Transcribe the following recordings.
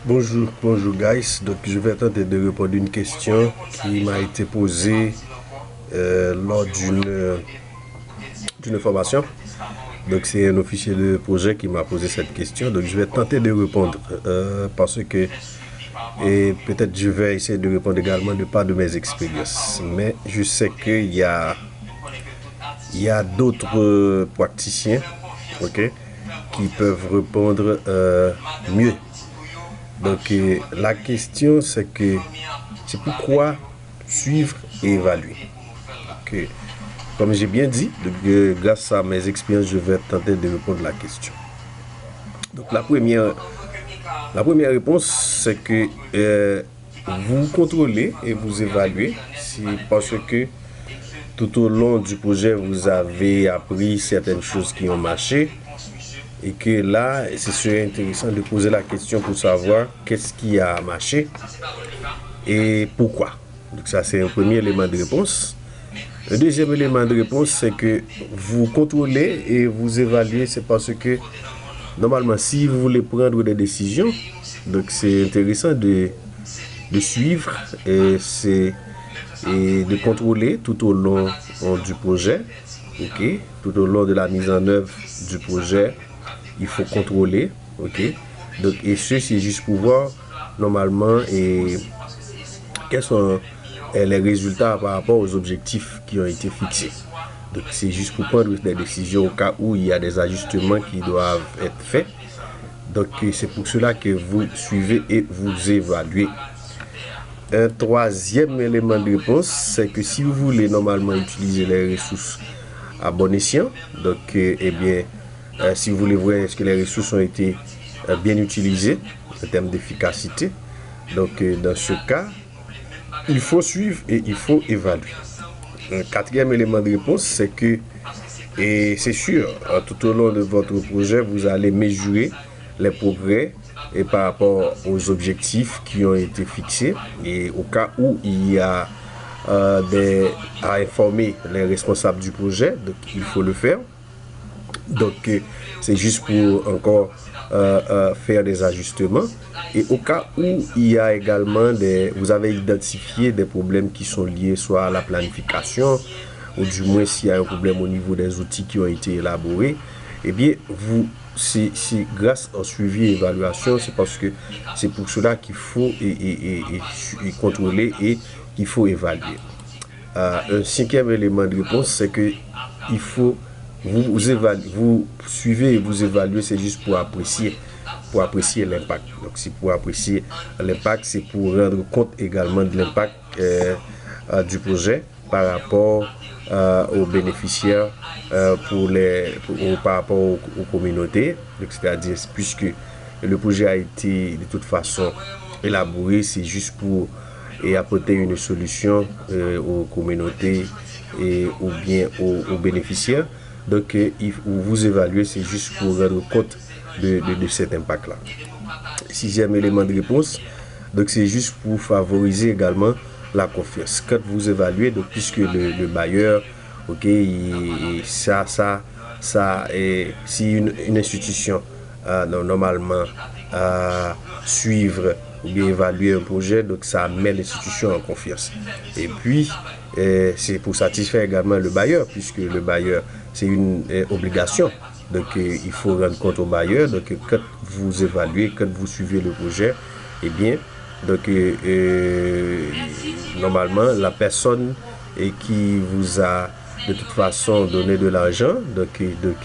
Bonjour guys. Donc je vais tenter de répondre à une question qui m'a été posée lors d'une formation. Donc c'est un officier de projet qui m'a posé cette question. Donc je vais tenter de répondre parce que et peut-être je vais essayer de répondre également de part de mes expériences. Mais je sais qu'il y a d'autres praticiens, ok, qui peuvent répondre mieux. Donc la question c'est pourquoi suivre et évaluer. Donc, comme j'ai bien dit, grâce à mes expériences, je vais tenter de répondre à la question. Donc la première réponse, c'est que vous contrôlez et vous évaluez parce que tout au long du projet, vous avez appris certaines choses qui ont marché et que là, ce serait intéressant de poser la question pour savoir qu'est-ce qui a marché et pourquoi. Donc ça, c'est un premier élément de réponse. Le deuxième élément de réponse, c'est que vous contrôlez et vous évaluez, c'est parce que normalement, si vous voulez prendre des décisions, donc c'est intéressant de suivre et de contrôler tout au long du projet, ok, tout au long de la mise en œuvre du projet, il faut contrôler, ok. Donc et c'est juste pour voir normalement et quels sont les résultats par rapport aux objectifs qui ont été fixés. Donc c'est juste pour prendre des décisions au cas où il y a des ajustements qui doivent être faits. Donc c'est pour cela que vous suivez et vous évaluez. Un troisième élément de réponse, c'est que si vous voulez normalement utiliser les ressources à bon escient, donc eh bien, si vous voulez voir est-ce que les ressources ont été bien utilisées en termes d'efficacité, donc dans ce cas, il faut suivre et il faut évaluer. Un quatrième élément de réponse, c'est que, et c'est sûr, tout au long de votre projet, vous allez mesurer les progrès et par rapport aux objectifs qui ont été fixés. Et au cas où il y a à informer les responsables du projet, donc il faut le faire. Donc c'est juste pour encore faire des ajustements. Et au cas où il y a également vous avez identifié des problèmes qui sont liés soit à la planification, ou du moins s'il y a un problème au niveau des outils qui ont été élaborés, eh bien c'est grâce au suivi et évaluation, c'est parce que c'est pour cela qu'il faut et contrôler et qu'il faut évaluer. Un cinquième élément de réponse, c'est que il faut vous suivez et vous évaluez, c'est juste pour apprécier l'impact. Donc c'est pour apprécier l'impact, c'est pour rendre compte également de l'impact du projet par rapport aux bénéficiaires, par rapport aux communautés. C'est-à-dire puisque le projet a été de toute façon élaboré, c'est juste pour apporter une solution aux communautés ou bien aux bénéficiaires. Donc vous évaluez, c'est juste pour rendre compte de cet impact-là. Sixième élément de réponse, donc c'est juste pour favoriser également la confiance. Quand vous évaluez, donc puisque le bailleur, ok, si une institution normalement suivre ou bien évaluer un projet, donc ça met l'institution en confiance. Et puis c'est pour satisfaire également le bailleur, puisque le bailleur c'est une obligation. Donc il faut rendre compte au bailleur. Donc quand vous évaluez, quand vous suivez le projet, eh bien donc normalement la personne qui vous a de toute façon donné de l'argent, donc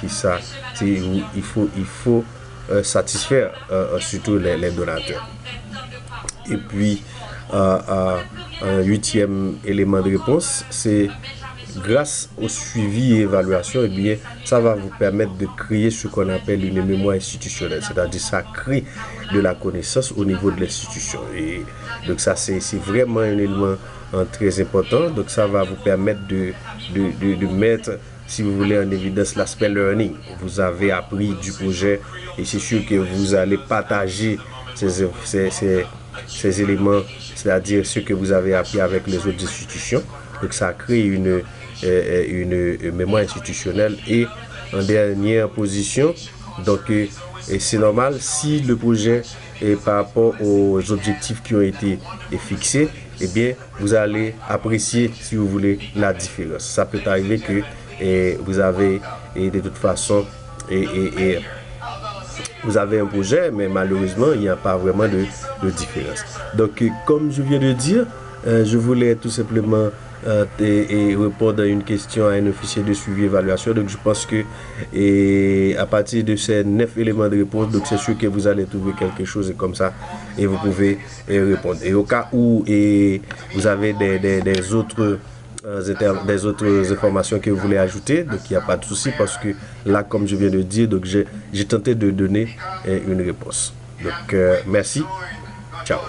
ça il faut satisfaire surtout les donateurs. Et puis un huitième élément de réponse, c'est grâce au suivi et évaluation, eh bien, ça va vous permettre de créer ce qu'on appelle une mémoire institutionnelle, c'est-à-dire ça crée de la connaissance au niveau de l'institution. Et donc ça, c'est vraiment un élément très important. Donc ça va vous permettre de mettre, si vous voulez, en évidence l'aspect learning. Vous avez appris du projet et c'est sûr que vous allez partager ces éléments, c'est-à-dire ce que vous avez appris avec les autres institutions. Donc ça crée une mémoire institutionnelle. Et en dernière position, donc et c'est normal si le projet et par rapport aux objectifs qui ont été fixés, eh bien, vous allez apprécier, si vous voulez, la différence. Ça peut arriver que vous avez, et de toute façon, vous avez un projet, mais malheureusement, il n'y a pas vraiment de différence. Donc, comme je viens de dire, je voulais tout simplement répondre à une question à un officier de suivi évaluation. Donc, je pense que à partir de ces 9 éléments de réponse, donc c'est sûr que vous allez trouver quelque chose comme ça et vous pouvez répondre. Et au cas où vous avez des autres informations que vous voulez ajouter, donc il n'y a pas de souci parce que là, comme je viens de dire, donc j'ai tenté de donner une réponse. Donc merci, ciao.